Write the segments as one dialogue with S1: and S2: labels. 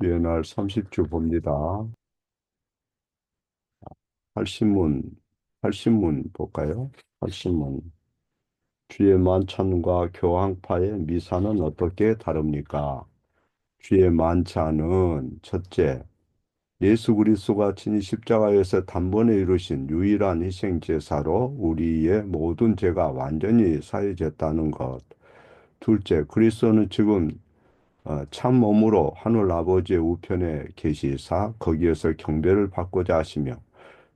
S1: 주의 날 30주 봅니다. 팔신문, 팔신문 볼까요? 팔신문. 주의 만찬과 교황파의 미사는 어떻게 다릅니까? 주의 만찬은 첫째, 예수 그리스도가 친히 십자가에서 단번에 이루신 유일한 희생 제사로 우리의 모든 죄가 완전히 사해졌다는 것. 둘째, 그리스도는 지금 참 몸으로 하늘 아버지의 우편에 계시사 거기에서 경배를 받고자 하시며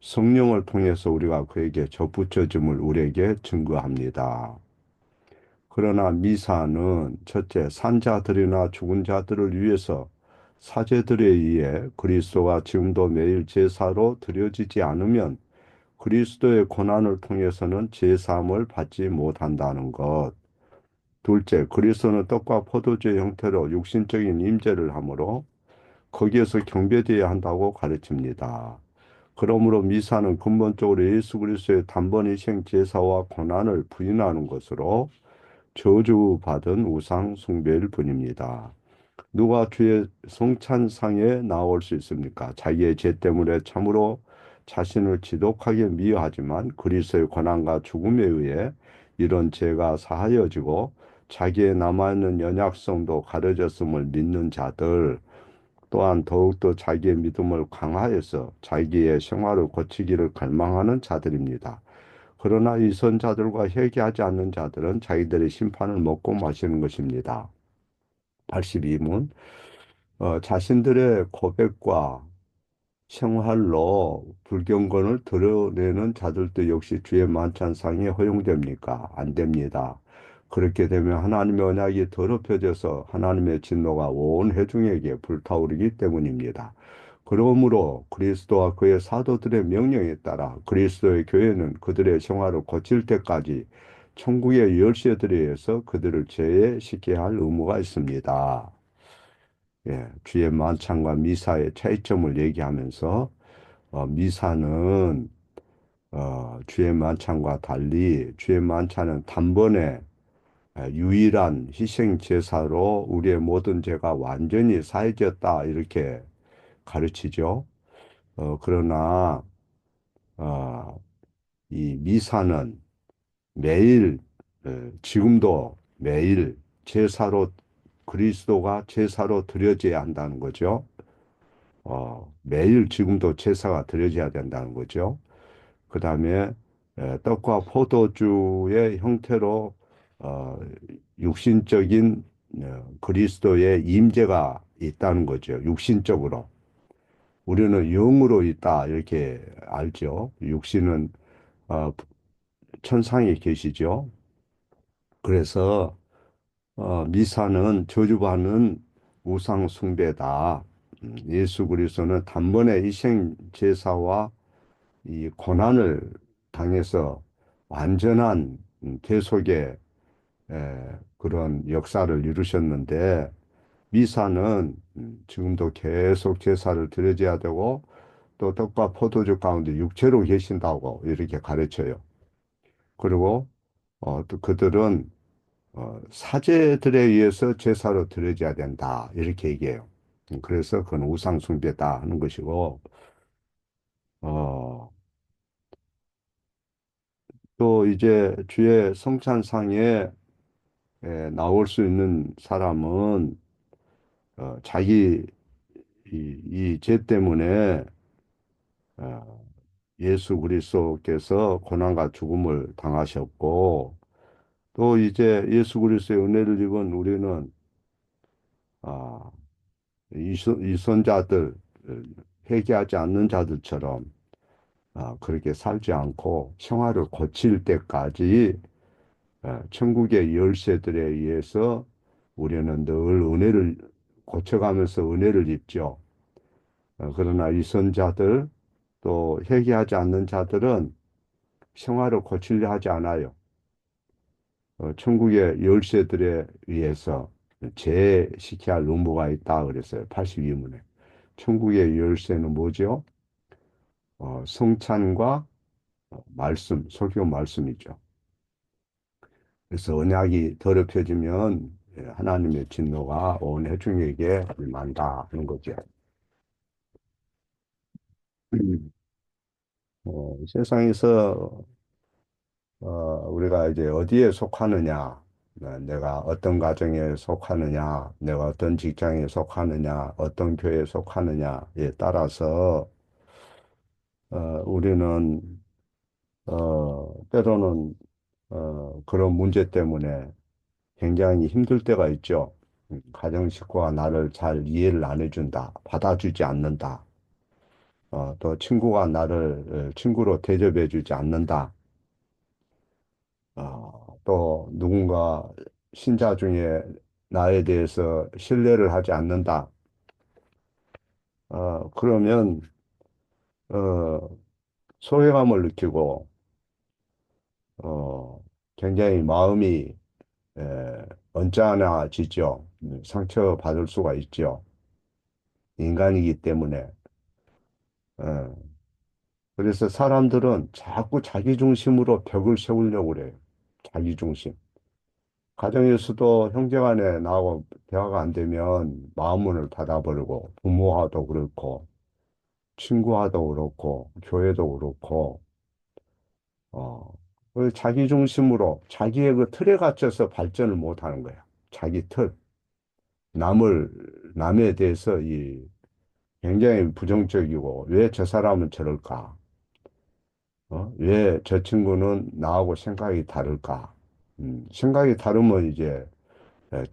S1: 성령을 통해서 우리가 그에게 접붙여짐을 우리에게 증거합니다. 그러나 미사는 첫째, 산자들이나 죽은 자들을 위해서 사제들에 의해 그리스도가 지금도 매일 제사로 드려지지 않으면 그리스도의 고난을 통해서는 제사함을 받지 못한다는 것. 둘째, 그리스도는 떡과 포도주의 형태로 육신적인 임재를 하므로 거기에서 경배되어야 한다고 가르칩니다. 그러므로 미사는 근본적으로 예수 그리스도의 단번 희생 제사와 고난을 부인하는 것으로 저주받은 우상 숭배일 뿐입니다. 누가 주의 성찬상에 나올 수 있습니까? 자기의 죄 때문에 참으로 자신을 지독하게 미워하지만 그리스도의 고난과 죽음에 의해 이런 죄가 사하여지고 자기의 남아있는 연약성도 가려졌음을 믿는 자들, 또한 더욱더 자기의 믿음을 강화해서 자기의 생활을 고치기를 갈망하는 자들입니다. 그러나 이 선자들과 회개하지 않는 자들은 자기들의 심판을 먹고 마시는 것입니다. 82문. 자신들의 고백과 생활로 불경건을 드러내는 자들도 역시 주의 만찬상에 허용됩니까? 안 됩니다. 그렇게 되면 하나님의 언약이 더럽혀져서 하나님의 진노가 온 회중에게 불타오르기 때문입니다. 그러므로 그리스도와 그의 사도들의 명령에 따라 그리스도의 교회는 그들의 생활을 고칠 때까지 천국의 열쇠들에 의해서 그들을 제외시켜야 할 의무가 있습니다. 예, 주의 만찬과 미사의 차이점을 얘기하면서 미사는 주의 만찬과 달리 주의 만찬은 단번에 유일한 희생 제사로 우리의 모든 죄가 완전히 사해졌다 이렇게 가르치죠. 그러나 어, 이 미사는 매일 지금도 매일 제사로 그리스도가 제사로 드려져야 한다는 거죠. 매일 지금도 제사가 드려져야 된다는 거죠. 그 다음에 떡과 포도주의 형태로 어, 육신적인 그리스도의 임재가 있다는 거죠. 육신적으로. 우리는 영으로 있다 이렇게 알죠. 육신은 어, 천상에 계시죠. 그래서 미사는 저주받는 우상 숭배다. 예수 그리스도는 단번에 희생 제사와 이 고난을 당해서 완전한 대속의 그런 역사를 이루셨는데 미사는 지금도 계속 제사를 드려져야 되고 또 떡과 포도주 가운데 육체로 계신다고 이렇게 가르쳐요. 그리고 또 그들은 사제들에 의해서 제사로 드려져야 된다 이렇게 얘기해요. 그래서 그건 우상 숭배다 하는 것이고 어, 또 이제 주의 성찬상에 나올 수 있는 사람은 자기 이 죄 때문에 어, 예수 그리스도께서 고난과 죽음을 당하셨고 또 이제 예수 그리스도의 은혜를 입은 우리는 아, 이 선자들 회개하지 않는 자들처럼 그렇게 살지 않고 생활을 고칠 때까지 천국의 열쇠들에 의해서 우리는 늘 은혜를 고쳐가면서 은혜를 입죠. 그러나 이 선자들 또 회개하지 않는 자들은 생활을 고치려 하지 않아요. 천국의 열쇠들에 의해서 제시켜야 할 의무가 있다 그랬어요. 82문에. 천국의 열쇠는 뭐죠? 성찬과 말씀, 설교 말씀이죠. 그래서 언약이 더럽혀지면 하나님의 진노가 온 회중에게 임한다 하는 거죠. 세상에서 우리가 이제 어디에 속하느냐, 내가 어떤 가정에 속하느냐, 내가 어떤 직장에 속하느냐, 어떤 교회에 속하느냐에 따라서 우리는 때로는 그런 문제 때문에 굉장히 힘들 때가 있죠. 가정 식구가 나를 잘 이해를 안 해준다, 받아주지 않는다. 또 친구가 나를 친구로 대접해주지 않는다. 또 누군가 신자 중에 나에 대해서 신뢰를 하지 않는다. 그러면 어, 소외감을 느끼고 어, 굉장히 마음이 언짢아지죠. 상처받을 수가 있죠. 인간이기 때문에. 어, 그래서 사람들은 자꾸 자기 중심으로 벽을 세우려고 그래요. 자기 중심. 가정에서도 형제간에 나하고 대화가 안 되면 마음문을 닫아버리고 부모와도 그렇고 친구와도 그렇고 교회도 그렇고 어, 그 자기 중심으로 자기의 그 틀에 갇혀서 발전을 못 하는 거야. 자기 틀. 남에 대해서 굉장히 부정적이고 왜 저 사람은 저럴까? 왜 저 친구는 나하고 생각이 다를까? 생각이 다르면 이제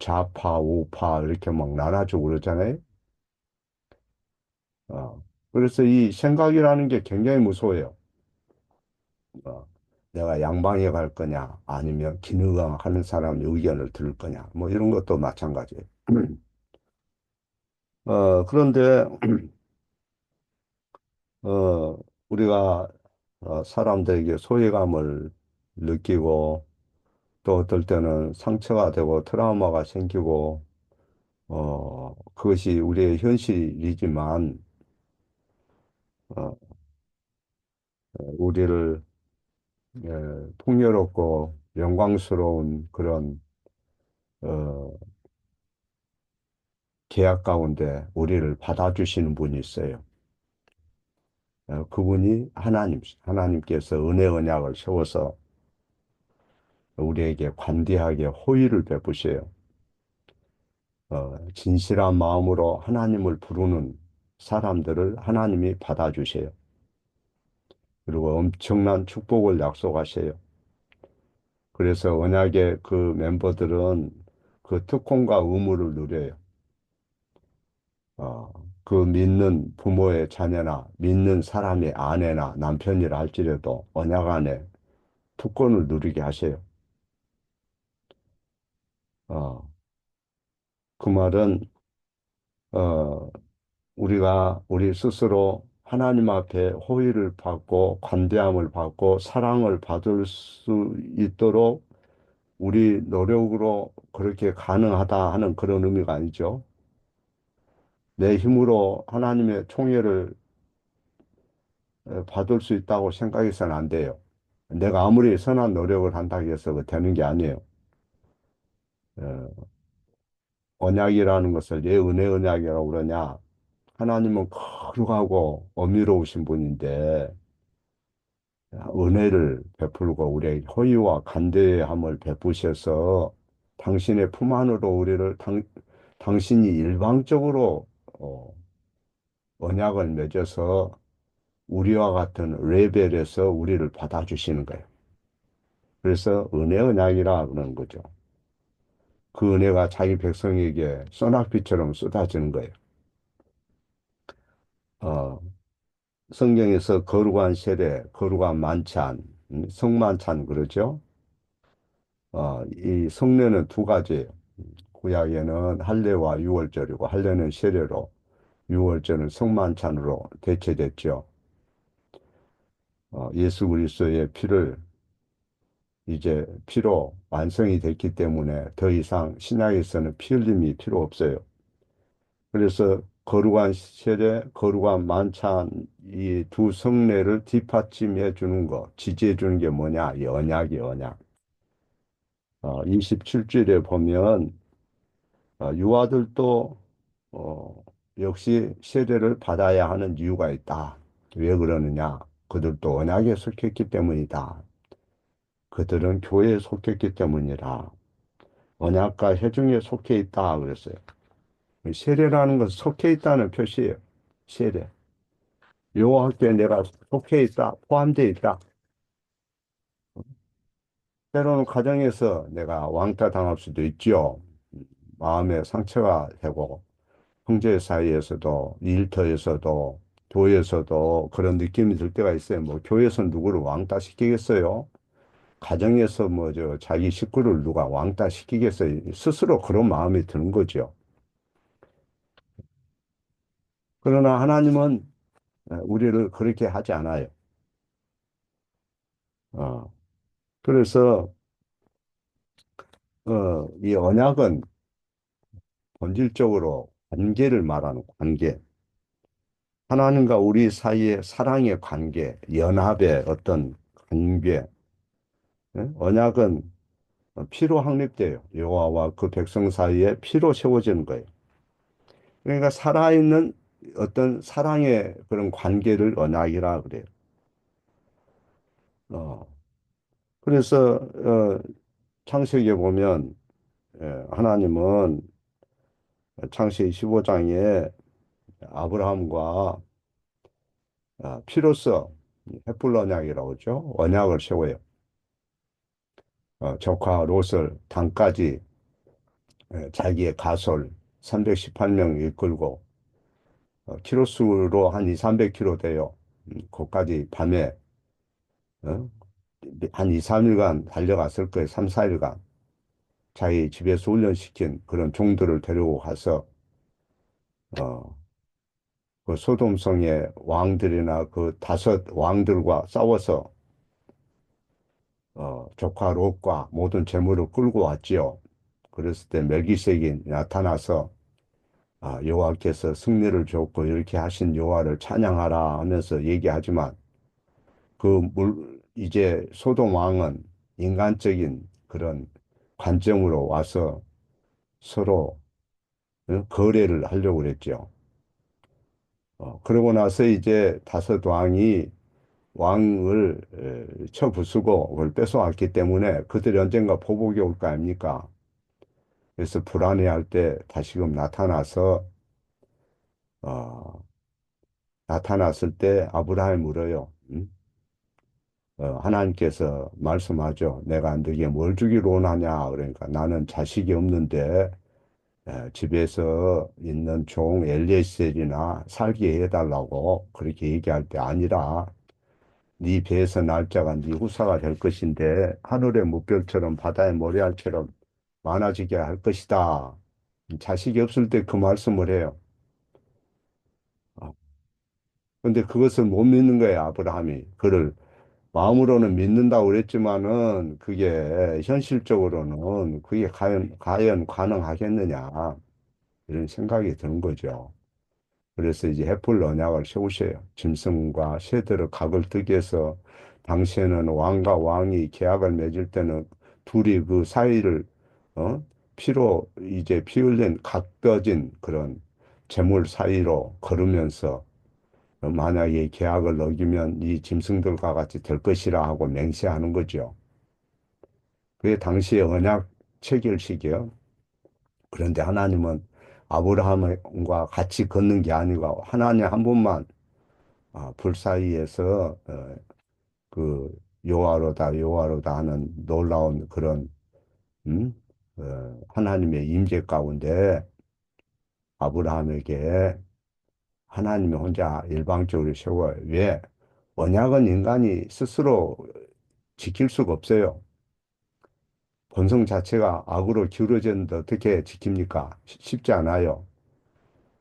S1: 좌파, 우파 이렇게 막 나눠지고 그러잖아요. 어, 그래서 이 생각이라는 게 굉장히 무서워요. 어, 내가 양방에 갈 거냐, 아니면 기느강 하는 사람의 의견을 들을 거냐, 뭐 이런 것도 마찬가지예요. 그런데, 어, 우리가 사람들에게 소외감을 느끼고 또 어떨 때는 상처가 되고 트라우마가 생기고, 그것이 우리의 현실이지만, 어, 우리를 풍요롭고 영광스러운 그런 어, 계약 가운데 우리를 받아주시는 분이 있어요. 그분이 하나님께서 은혜 언약을 세워서 우리에게 관대하게 호의를 베푸셔요. 진실한 마음으로 하나님을 부르는 사람들을 하나님이 받아주세요. 그리고 엄청난 축복을 약속하셔요. 그래서 언약의 그 멤버들은 그 특권과 의무를 누려요. 어, 그 믿는 부모의 자녀나 믿는 사람의 아내나 남편이라 할지라도 언약 안에 특권을 누리게 하세요. 어, 그 말은 어, 우리가 우리 스스로 하나님 앞에 호의를 받고 관대함을 받고 사랑을 받을 수 있도록 우리 노력으로 그렇게 가능하다 하는 그런 의미가 아니죠. 내 힘으로 하나님의 총애를 받을 수 있다고 생각해서는 안 돼요. 내가 아무리 선한 노력을 한다고 해서 되는 게 아니에요. 어, 언약이라는 것을 왜 은혜 언약이라고 그러냐? 하나님은 거룩하고 어미로우신 분인데 은혜를 베풀고 우리에게 허위와 간대함을 베푸셔서 당신의 품 안으로 우리를 당신이 일방적으로 어, 언약을 맺어서 우리와 같은 레벨에서 우리를 받아주시는 거예요. 그래서 은혜 언약이라 그러는 거죠. 그 은혜가 자기 백성에게 소낙비처럼 쏟아지는 거예요. 어, 성경에서 거룩한 세례, 거룩한 만찬, 성만찬 그러죠. 이 성례는 두 가지예요. 구약에는 할례와 유월절이고 할례는 세례로, 유월절은 성만찬으로 대체됐죠. 예수 그리스도의 피를 이제 피로 완성이 됐기 때문에 더 이상 신약에서는 피 흘림이 필요 없어요. 그래서 거룩한 세례, 거룩한 만찬 이 두 성례를 뒷받침해 주는 거, 지지해 주는 게 뭐냐? 이 언약이 언약. 27절에 보면 유아들도 어, 역시 세례를 받아야 하는 이유가 있다. 왜 그러느냐? 그들도 언약에 속했기 때문이다. 그들은 교회에 속했기 때문이라. 언약과 회중에 속해 있다. 그랬어요. 세례라는 것은 속해 있다는 표시예요. 세례. 여호와께 내가 속해 있다. 포함되어 있다. 때로는 가정에서 내가 왕따 당할 수도 있죠. 마음에 상처가 되고, 형제 사이에서도, 일터에서도, 교회에서도 그런 느낌이 들 때가 있어요. 뭐, 교회에서 누구를 왕따 시키겠어요? 가정에서 뭐, 자기 식구를 누가 왕따 시키겠어요? 스스로 그런 마음이 드는 거죠. 그러나 하나님은 우리를 그렇게 하지 않아요. 어, 그래서, 이 언약은 본질적으로 관계를 말하는 관계. 하나님과 우리 사이의 사랑의 관계, 연합의 어떤 관계, 예? 언약은 피로 확립돼요. 여호와와 그 백성 사이에 피로 세워지는 거예요. 그러니까 살아있는 어떤 사랑의 그런 관계를 언약이라 그래요. 어, 그래서 창세기에 보면 하나님은 창세기 15장에 아브라함과 피로써 햇불 언약이라고 하죠. 언약을 세워요. 조카 롯을 단까지 자기의 가솔 318명 이끌고 키로수로 한 2, 300km 돼요. 거기까지 밤에 어? 한 2, 3일간 달려갔을 거예요. 3, 4일간. 자기 집에서 훈련시킨 그런 종들을 데리고 가서 어, 그 소돔성의 왕들이나 그 다섯 왕들과 싸워서 조카 롯과 모든 재물을 끌고 왔지요. 그랬을 때 멜기세덱이 나타나서 여호와께서 승리를 줬고 이렇게 하신 여호와를 찬양하라 하면서 얘기하지만 이제 소돔 왕은 인간적인 그런 관점으로 와서 서로 거래를 하려고 그랬죠. 그러고 나서 이제 다섯 왕이 왕을 쳐부수고 그걸 뺏어왔기 때문에 그들이 언젠가 보복이 올 거 아닙니까? 그래서 불안해할 때 다시금 어, 나타났을 때 아브라함이 물어요. 하나님께서 말씀하죠. 내가 너에게 뭘 주기로 원하냐? 그러니까 나는 자식이 없는데 집에서 있는 종 엘리에셀이나 살게 해달라고 그렇게 얘기할 때 아니라 네 배에서 날 자가 네 후사가 될 것인데 하늘의 무별처럼 바다의 모래알처럼 많아지게 할 것이다. 자식이 없을 때 그 말씀을 해요. 근데 그것을 못 믿는 거예요, 아브라함이. 그를 마음으로는 믿는다고 그랬지만은 그게 현실적으로는 그게 과연 가능하겠느냐 이런 생각이 드는 거죠. 그래서 이제 햇불 언약을 세우셔요. 짐승과 새들의 각을 뜨기 위해서 당시에는 왕과 왕이 계약을 맺을 때는 둘이 그 사이를 어? 피로 이제 피 흘린 각떠진 그런 재물 사이로 걸으면서 만약에 계약을 어기면 이 짐승들과 같이 될 것이라 하고 맹세하는 거죠. 그게 당시의 언약 체결식이요. 그런데 하나님은 아브라함과 같이 걷는 게 아니고 하나님 한 분만 불 사이에서 그 여호와로다 여호와로다 하는 놀라운 그런 하나님의 임재 가운데 아브라함에게 하나님이 혼자 일방적으로 세워요. 왜? 언약은 인간이 스스로 지킬 수가 없어요. 본성 자체가 악으로 기울어졌는데 어떻게 지킵니까? 쉽지 않아요.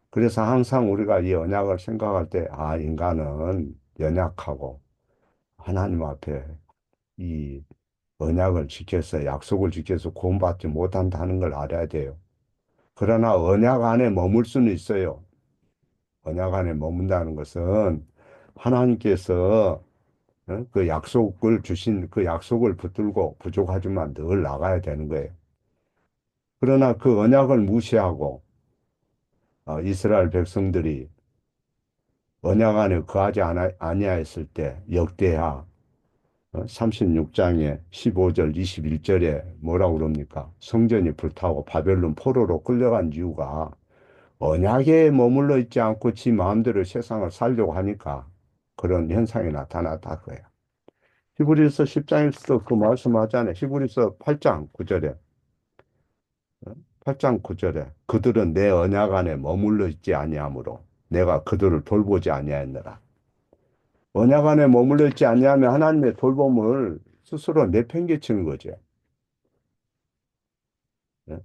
S1: 그래서 항상 우리가 이 언약을 생각할 때, 인간은 연약하고 하나님 앞에 이 언약을 지켜서 약속을 지켜서 구원받지 못한다는 걸 알아야 돼요. 그러나 언약 안에 머물 수는 있어요. 언약 안에 머문다는 것은 하나님께서 그 약속을 주신 그 약속을 붙들고 부족하지만 늘 나가야 되는 거예요. 그러나 그 언약을 무시하고 이스라엘 백성들이 언약 안에 거하지 아니하였을 때 역대하 36장에 15절, 21절에 뭐라고 그럽니까? 성전이 불타고 바벨론 포로로 끌려간 이유가 언약에 머물러 있지 않고 지 마음대로 세상을 살려고 하니까 그런 현상이 나타났다 그거야. 히브리서 10장에서도 그 말씀하잖아요. 히브리서 8장 9절에 8장 9절에 그들은 내 언약 안에 머물러 있지 아니하므로 내가 그들을 돌보지 아니하였느라. 언약 안에 머물러 있지 아니하면 하나님의 돌봄을 스스로 내팽개치는 거죠. 예.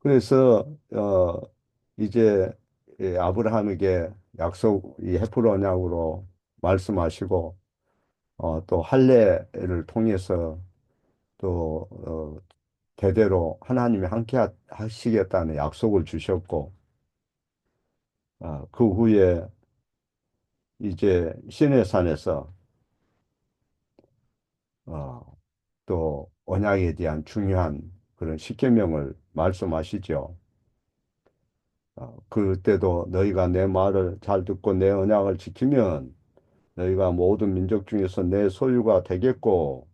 S1: 그래서 이제 이 아브라함에게 약속 이 헤프로 언약으로 말씀하시고 또 할례를 통해서 또 대대로 하나님이 함께 하시겠다는 약속을 주셨고 그 후에 이제 시내산에서 어, 또 언약에 대한 중요한 그런 십계명을 말씀하시죠. 그때도 너희가 내 말을 잘 듣고 내 언약을 지키면 너희가 모든 민족 중에서 내 소유가 되겠고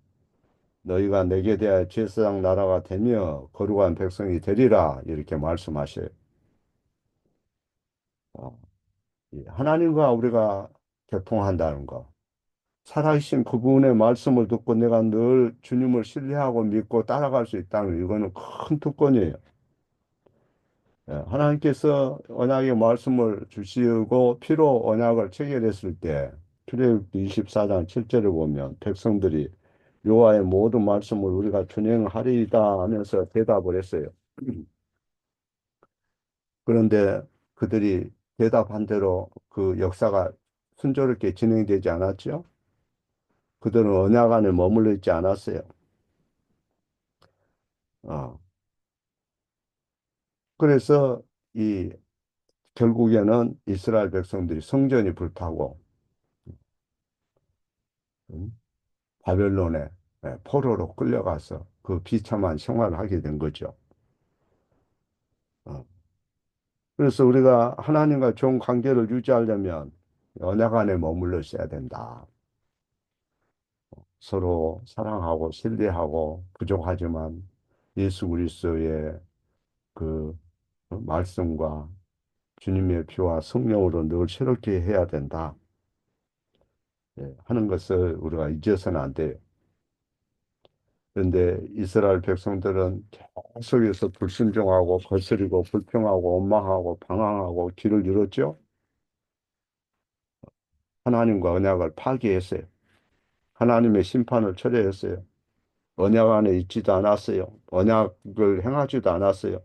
S1: 너희가 내게 대하여 제사장 나라가 되며 거룩한 백성이 되리라 이렇게 말씀하셔요. 어, 하나님과 우리가 교통한다는 거. 살아계신 그분의 말씀을 듣고 내가 늘 주님을 신뢰하고 믿고 따라갈 수 있다는 거, 이거는 큰 특권이에요. 예, 하나님께서 언약의 말씀을 주시고 피로 언약을 체결했을 때 출애굽기 24장 7절을 보면 백성들이 여호와의 모든 말씀을 우리가 준행하리이다 하면서 대답을 했어요. 그런데 그들이 대답한 대로 그 역사가 순조롭게 진행되지 않았죠. 그들은 언약 안에 머물러 있지 않았어요. 어. 그래서 이 결국에는 이스라엘 백성들이 성전이 불타고 음, 바벨론에 포로로 끌려가서 그 비참한 생활을 하게 된 거죠. 어. 그래서 우리가 하나님과 좋은 관계를 유지하려면 언약 안에 머물러 있어야 된다. 서로 사랑하고 신뢰하고 부족하지만 예수 그리스도의 그 말씀과 주님의 피와 성령으로 늘 새롭게 해야 된다. 하는 것을 우리가 잊어서는 안 돼요. 그런데 이스라엘 백성들은 계속해서 불순종하고 거스리고 불평하고 원망하고 방황하고 길을 잃었죠. 하나님과 언약을 파기했어요. 하나님의 심판을 철회했어요. 언약 안에 있지도 않았어요. 언약을 행하지도 않았어요.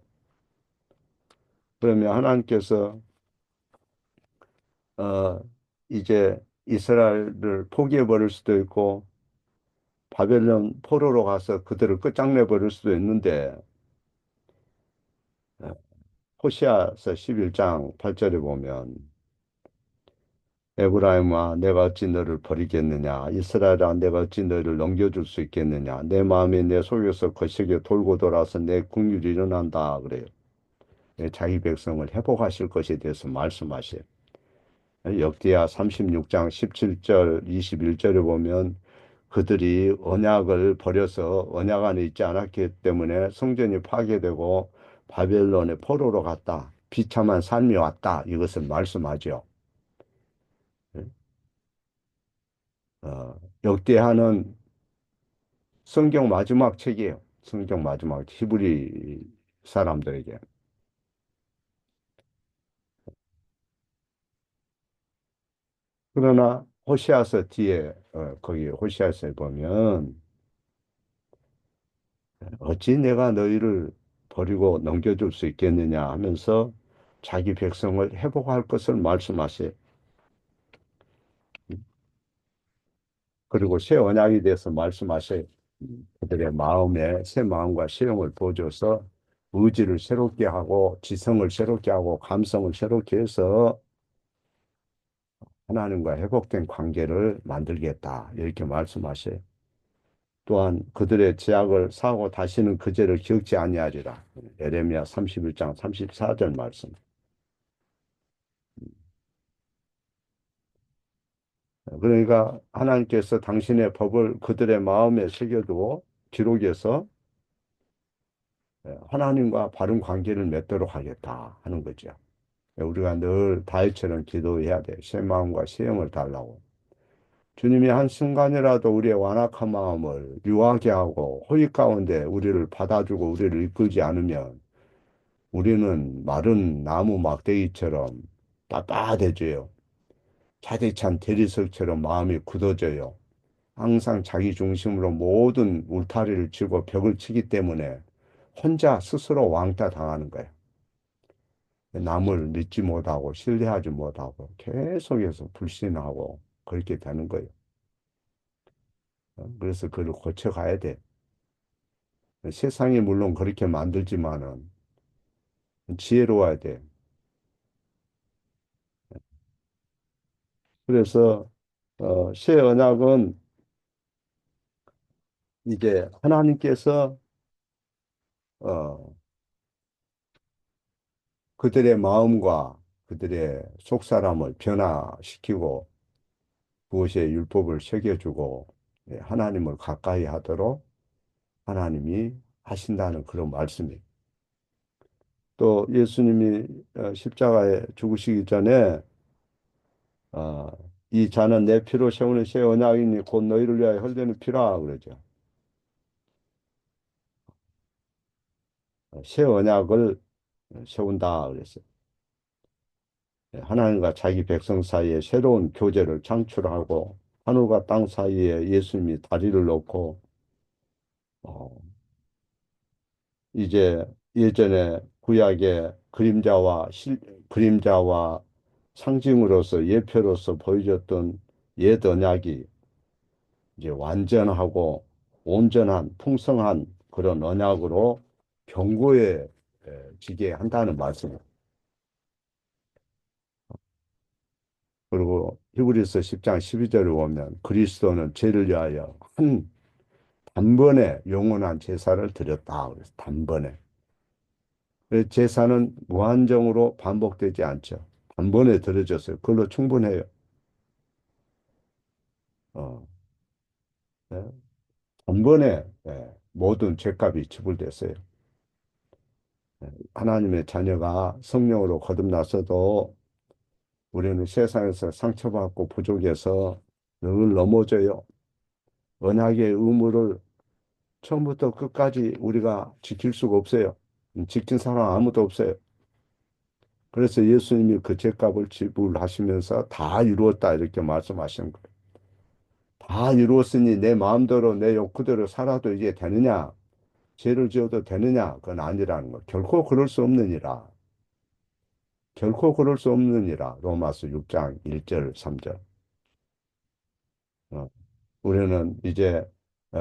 S1: 그러면 하나님께서 어, 이제 이스라엘을 포기해 버릴 수도 있고 바벨론 포로로 가서 그들을 끝장내 버릴 수도 있는데 어, 호시아서 11장 8절에 보면 에브라임아 내가 어찌 너를 버리겠느냐 이스라엘아 내가 어찌 너를 넘겨줄 수 있겠느냐 내 마음이 내 속에서 거시기에 돌고 돌아서 내 국률이 일어난다 그래요. 자기 백성을 회복하실 것에 대해서 말씀하셔요. 역대하 36장 17절 21절에 보면 그들이 언약을 버려서 언약 안에 있지 않았기 때문에 성전이 파괴되고 바벨론의 포로로 갔다. 비참한 삶이 왔다. 이것을 말씀하죠. 역대하는 성경 마지막 책이에요. 성경 마지막 히브리 사람들에게. 그러나 호시아서 뒤에 거기 호시아서에 보면 어찌 내가 너희를 버리고 넘겨줄 수 있겠느냐 하면서 자기 백성을 회복할 것을 말씀하세요. 그리고 새 언약에 대해서 말씀하세요. 그들의 마음에 새 마음과 시험을 부어줘서 의지를 새롭게 하고 지성을 새롭게 하고 감성을 새롭게 해서 하나님과 회복된 관계를 만들겠다. 이렇게 말씀하세요. 또한 그들의 죄악을 사하고 다시는 그 죄를 기억지 아니하리라. 예레미야 31장 34절 말씀. 그러니까 하나님께서 당신의 법을 그들의 마음에 새겨두고 기록해서 하나님과 바른 관계를 맺도록 하겠다 하는 거죠. 우리가 늘 다윗처럼 기도해야 돼. 새 마음과 새 영을 달라고. 주님이 한순간이라도 우리의 완악한 마음을 유하게 하고 호의 가운데 우리를 받아주고 우리를 이끌지 않으면 우리는 마른 나무 막대기처럼 빳빳해져요. 가득 찬 대리석처럼 마음이 굳어져요. 항상 자기 중심으로 모든 울타리를 치고 벽을 치기 때문에 혼자 스스로 왕따 당하는 거예요. 남을 믿지 못하고 신뢰하지 못하고 계속해서 불신하고 그렇게 되는 거예요. 그래서 그걸 고쳐가야 돼. 세상이 물론 그렇게 만들지만은 지혜로워야 돼. 그래서 새 언약은 이제 하나님께서 어, 그들의 마음과 그들의 속사람을 변화시키고 그것에 율법을 새겨주고 하나님을 가까이 하도록 하나님이 하신다는 그런 말씀이에요. 또 예수님이 십자가에 죽으시기 전에 어, 이 잔은 내 피로 세우는 새 언약이니 곧 너희를 위하여 흘리는 피라 그러죠. 새 언약을 세운다 그랬어요. 하나님과 자기 백성 사이에 새로운 교제를 창출하고 하늘과 땅 사이에 예수님이 다리를 놓고 어, 이제 예전에 구약의 그림자와 상징으로서 예표로서 보여줬던 옛 언약이 이제 완전하고 온전한 풍성한 그런 언약으로 견고해지게 한다는 말씀입니다. 그리고 히브리서 10장 12절을 보면 그리스도는 죄를 위하여 한 단번에 영원한 제사를 드렸다. 그래서 단번에. 그래서 제사는 무한정으로 반복되지 않죠. 단번에 드려졌어요. 그걸로 충분해요. 어, 네. 단번에 모든 죄값이 지불됐어요. 하나님의 자녀가 성령으로 거듭났어도 우리는 세상에서 상처받고 부족해서 늘 넘어져요. 언약의 의무를 처음부터 끝까지 우리가 지킬 수가 없어요. 지킨 사람 아무도 없어요. 그래서 예수님이 그 죄값을 지불하시면서 다 이루었다 이렇게 말씀하신 거예요. 다 이루었으니 내 마음대로 내 욕구대로 살아도 이제 되느냐? 죄를 지어도 되느냐? 그건 아니라는 거. 결코 그럴 수 없느니라. 결코 그럴 수 없느니라. 로마서 6장 1절, 3절. 어, 우리는 이제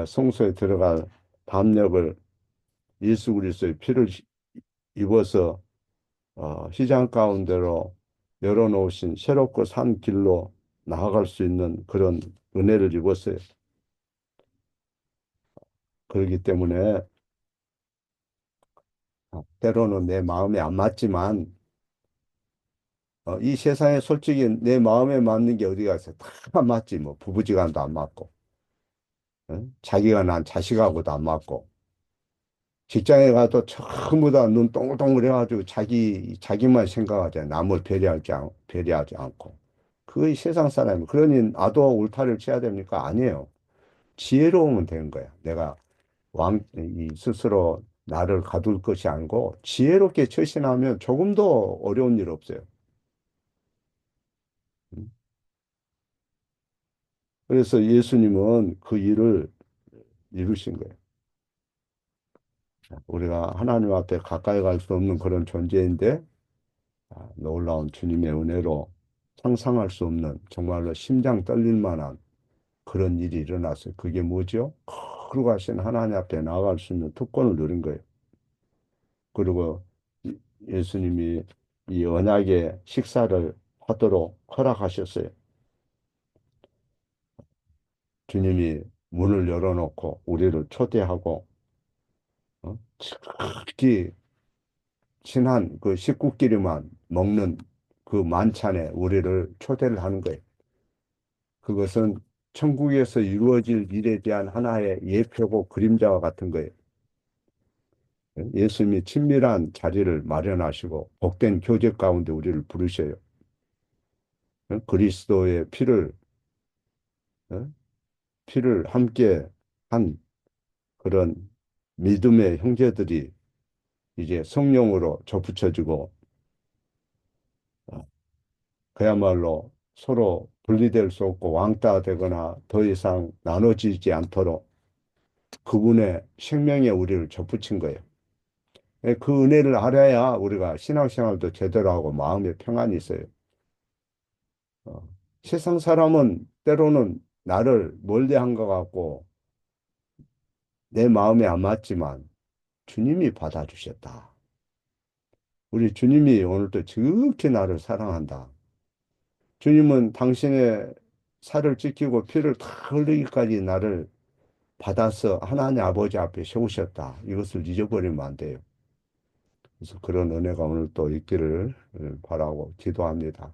S1: 성소에 들어갈 담력을 예수 그리스도의 피를 입어서 시장 가운데로 열어놓으신 새롭고 산 길로 나아갈 수 있는 그런 은혜를 입었어요. 그렇기 때문에 때로는 내 마음에 안 맞지만 이 세상에 솔직히 내 마음에 맞는 게 어디가 있어? 다 안 맞지. 뭐 부부지간도 안 맞고 자기가 난 자식하고도 안 맞고 직장에 가도 전부 다 눈 동글동글해가지고 자기만 생각하잖아. 남을 배려하지 않고. 그게 세상 사람이. 그러니 나도 울타리를 쳐야 됩니까? 아니에요. 지혜로우면 되는 거야. 내가 스스로 나를 가둘 것이 아니고 지혜롭게 처신하면 조금 더 어려운 일 없어요. 음. 그래서 예수님은 그 일을 이루신 거예요. 우리가 하나님 앞에 가까이 갈 수 없는 그런 존재인데 놀라운 주님의 은혜로 상상할 수 없는 정말로 심장 떨릴 만한 그런 일이 일어났어요. 그게 뭐죠? 거룩하신 하나님 앞에 나아갈 수 있는 특권을 누린 거예요. 그리고 예수님이 이 언약의 식사를 하도록 허락하셨어요. 주님이 문을 열어놓고 우리를 초대하고, 특히 친한 그 식구끼리만 먹는 그 만찬에 우리를 초대를 하는 거예요. 그것은 천국에서 이루어질 일에 대한 하나의 예표고 그림자와 같은 거예요. 예수님이 친밀한 자리를 마련하시고 복된 교제 가운데 우리를 부르셔요. 그리스도의 어? 피를 함께 한 그런 믿음의 형제들이 이제 성령으로 접붙여지고, 어, 그야말로 서로 분리될 수 없고 왕따 되거나 더 이상 나눠지지 않도록 그분의 생명에 우리를 접붙인 거예요. 그 은혜를 알아야 우리가 신앙생활도 제대로 하고 마음에 평안이 있어요. 어, 세상 사람은 때로는 나를 멀리한 것 같고 내 마음에 안 맞지만 주님이 받아주셨다. 우리 주님이 오늘도 지극히 나를 사랑한다. 주님은 당신의 살을 찢기고 피를 다 흘리기까지 나를 받아서 하나님 아버지 앞에 세우셨다. 이것을 잊어버리면 안 돼요. 그래서 그런 은혜가 오늘 또 있기를 바라고 기도합니다.